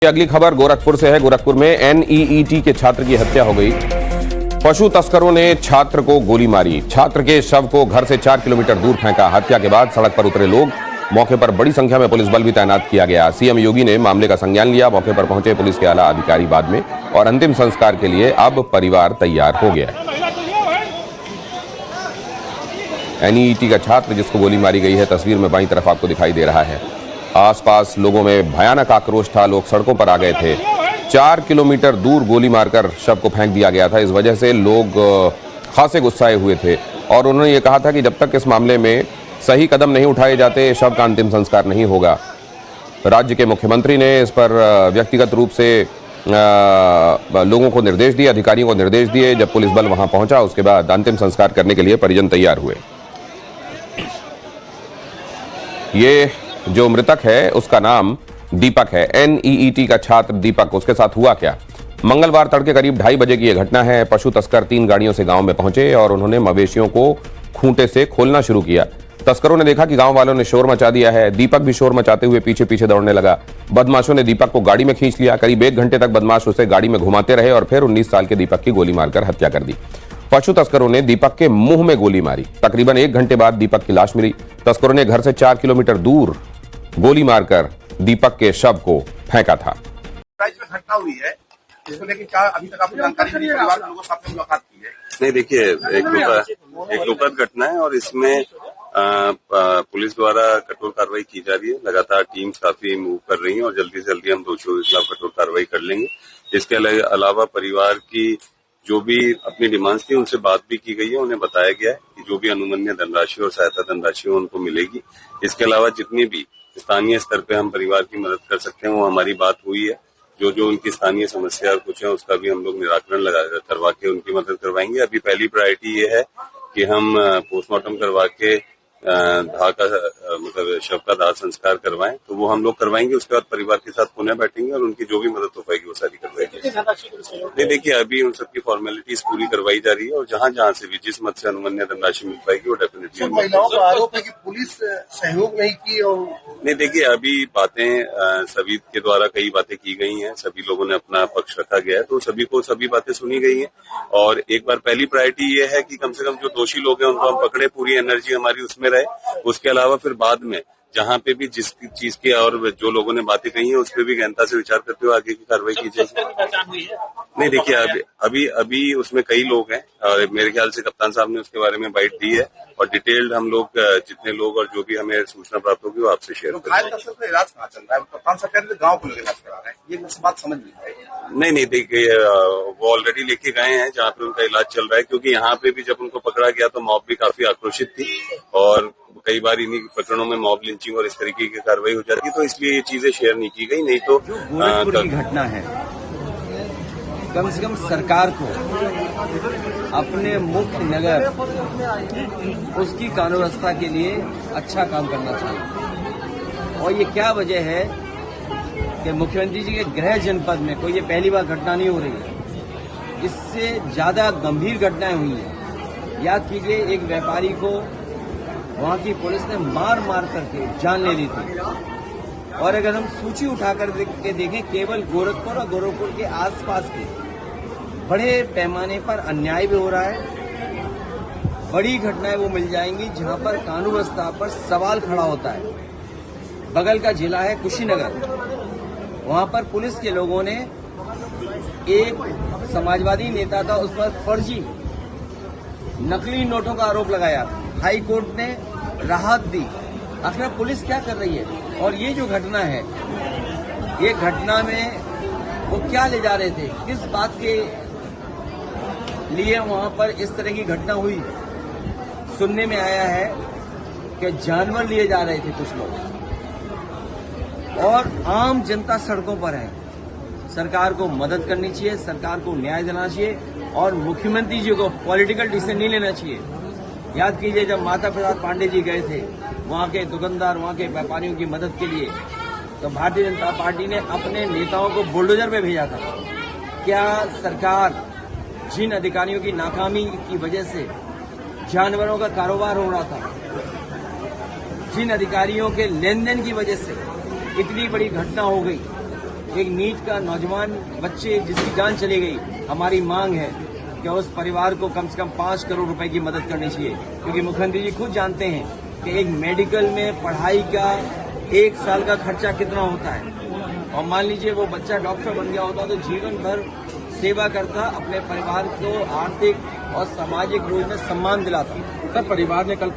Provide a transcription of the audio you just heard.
अगली खबर गोरखपुर से है। गोरखपुर में एनईईटी के छात्र की हत्या हो गई। पशु तस्करों ने छात्र को गोली मारी। छात्र के शव को घर से 4 किलोमीटर दूर फेंका। हत्या के बाद सड़क पर उतरे लोग। मौके पर बड़ी संख्या में पुलिस बल भी तैनात किया गया। सीएम योगी ने मामले का संज्ञान लिया। मौके पर पहुंचे पुलिस के आला अधिकारी बाद में, और अंतिम संस्कार के लिए अब परिवार तैयार हो गया। एनईईटी का छात्र जिसको गोली मारी गई है, तस्वीर में बाईं तरफ आपको दिखाई दे रहा है। आसपास लोगों में भयानक आक्रोश था, लोग सड़कों पर आ गए थे। 4 किलोमीटर दूर गोली मारकर शव को फेंक दिया गया था। इस वजह से लोग खासे गुस्साए हुए थे और उन्होंने ये कहा था कि जब तक इस मामले में सही कदम नहीं उठाए जाते, शव का अंतिम संस्कार नहीं होगा। राज्य के मुख्यमंत्री ने इस पर व्यक्तिगत रूप से लोगों को निर्देश दिए, अधिकारियों को निर्देश दिए। जब पुलिस बल वहां पहुंचा, उसके बाद अंतिम संस्कार करने के लिए परिजन तैयार हुए। ये जो मृतक है उसका नाम दीपक है। एनईईटी का छात्र दीपक। उसके साथ हुआ क्या? मंगलवार तड़के करीब 2:30 बजे की यह घटना है। पशु तस्कर 3 गाड़ियों से गांव में पहुंचे और उन्होंने मवेशियों को खूंटे से खोलना शुरू किया। तस्करों ने देखा कि गांव वालों ने शोर मचा दिया है। दीपक भी शोर मचाते हुए पीछे पीछे दौड़ने लगा। बदमाशों ने दीपक को गाड़ी में खींच लिया। करीब 1 घंटे तक बदमाश उसे गाड़ी में घुमाते रहे और फिर 19 साल के दीपक की गोली मारकर हत्या कर दी। पशु तस्करों ने दीपक के मुंह में गोली मारी। तकरीबन 1 घंटे बाद दीपक की लाश मिली। तस्करों ने घर से 4 किलोमीटर दूर गोली मारकर दीपक के शव को फेंका था। घटना हुई है, इसको लेकर क्या अभी तक आपको जानकारी मिली? परिवार के लोगों से आपने मुलाकात की है? नहीं, देखिए, एक दुखद घटना है और इसमें पुलिस द्वारा कठोर कार्रवाई की जा रही है। लगातार टीम्स काफी मूव कर रही हैं और जल्दी से जल्दी हम दोषियों के खिलाफ कठोर कार्रवाई कर लेंगे। इसके अलावा परिवार की जो भी अपनी डिमांड्स थी उनसे बात भी की गई है। उन्हें बताया गया है कि जो भी अनुमन्य धनराशि और सहायता धनराशि उनको मिलेगी। इसके अलावा जितनी भी स्थानीय स्तर पे हम परिवार की मदद कर सकते हैं वो हमारी बात हुई है। जो उनकी स्थानीय समस्या कुछ है उसका भी हम लोग निराकरण करवा के उनकी मदद करवाएंगे। अभी पहली प्रायोरिटी ये है कि हम पोस्टमार्टम करवा के मतलब शव का दाह संस्कार करवाएं, तो वो हम लोग करवाएंगे। उसके बाद परिवार के साथ पुनः बैठेंगे और उनकी जो भी मदद हो पाएगी वो सारी करवाएंगे। नहीं, देखिए, अभी उन सबकी फॉर्मेलिटीज पूरी करवाई जा रही है और जहां जहां से भी जिस मत से अनुमन्य धनराशि मिल पाएगी वो डेफिनेटली। महिलाओं का आरोप है कि पुलिस सहयोग नहीं की और नहीं, देखिए, अभी बातें सभी के द्वारा कई बातें की गई हैं। सभी लोगों ने अपना पक्ष रखा गया है, तो सभी को सभी बातें सुनी गई हैं। और एक बार पहली प्रायोरिटी ये है कि कम से कम जो दोषी लोग हैं उनको हम पकड़े, पूरी एनर्जी हमारी उसमें रहे। उसके अलावा फिर बाद में जहां पे भी जिस चीज की और जो लोगों ने बातें कही हैं उस पर भी गहनता से विचार करते हुए आगे की कार्रवाई की जाएगी। नहीं, देखिए, अभी उसमें कई लोग हैं और मेरे ख्याल से कप्तान साहब ने उसके बारे में बाइट दी है और डिटेल्ड हम लोग जितने लोग और जो भी हमें सूचना प्राप्त होगी वो आपसे शेयर करेंगे। घायल तस्कर का इलाज कहाँ चल रहा है? कप्तान साहब कह रहे थे गाँव को लेकर इलाज करा रहे हैं, ये बात समझ नहीं आई। नहीं, देखिए, वो ऑलरेडी लेके गए हैं जहाँ पे उनका इलाज चल रहा है, क्योंकि यहाँ पे भी जब उनको पकड़ा गया तो मॉब भी काफी आक्रोशित थी और कई बार इन्हीं प्रकरणों में मॉब लिंचिंग और इस तरीके की कार्रवाई हो जाती है, तो इसलिए ये चीजें शेयर नहीं की गई। नहीं तो गोरखपुर की घटना है, कम से कम सरकार को अपने मुख्य नगर उसकी कानून व्यवस्था के लिए अच्छा काम करना चाहिए। और ये क्या वजह है कि मुख्यमंत्री जी के गृह जनपद में कोई ये पहली बार घटना नहीं हो रही है, इससे ज्यादा गंभीर घटनाएं हुई हैं। याद कीजिए, एक व्यापारी को वहां की पुलिस ने मार करके जान ले ली थी। और अगर हम सूची उठाकर के देखें, केवल गोरखपुर और गोरखपुर के आसपास के बड़े पैमाने पर अन्याय भी हो रहा है। बड़ी घटनाएं वो मिल जाएंगी जहां पर कानून व्यवस्था पर सवाल खड़ा होता है। बगल का जिला है कुशीनगर, वहां पर पुलिस के लोगों ने एक समाजवादी नेता था, उस पर फर्जी नकली नोटों का आरोप लगाया। हाई कोर्ट ने राहत दी। आखिर पुलिस क्या कर रही है? और ये जो घटना है, ये घटना में वो क्या ले जा रहे थे, किस बात के लिए वहां पर इस तरह की घटना हुई? सुनने में आया है कि जानवर लिए जा रहे थे कुछ लोग और आम जनता सड़कों पर है। सरकार को मदद करनी चाहिए, सरकार को न्याय देना चाहिए और मुख्यमंत्री जी को पॉलिटिकल डिसीजन नहीं लेना चाहिए। याद कीजिए, जब माता प्रसाद पांडे जी गए थे वहां के दुकानदार, वहां के व्यापारियों की मदद के लिए, तो भारतीय जनता पार्टी ने अपने नेताओं को बुलडोजर पे भेजा था। क्या सरकार जिन अधिकारियों की नाकामी की वजह से जानवरों का कारोबार हो रहा था, जिन अधिकारियों के लेन देन की वजह से इतनी बड़ी घटना हो गई, एक नीट का नौजवान बच्चे जिसकी जान चली गई, हमारी मांग है कि उस परिवार को कम से कम 5 करोड़ रुपए की मदद करनी चाहिए, क्योंकि मुख्यमंत्री जी खुद जानते हैं कि एक मेडिकल में पढ़ाई का 1 साल का खर्चा कितना होता है। और मान लीजिए वो बच्चा डॉक्टर बन गया होता तो जीवन भर सेवा करता, अपने परिवार को आर्थिक और सामाजिक रूप में सम्मान दिलाता। सर, परिवार ने कल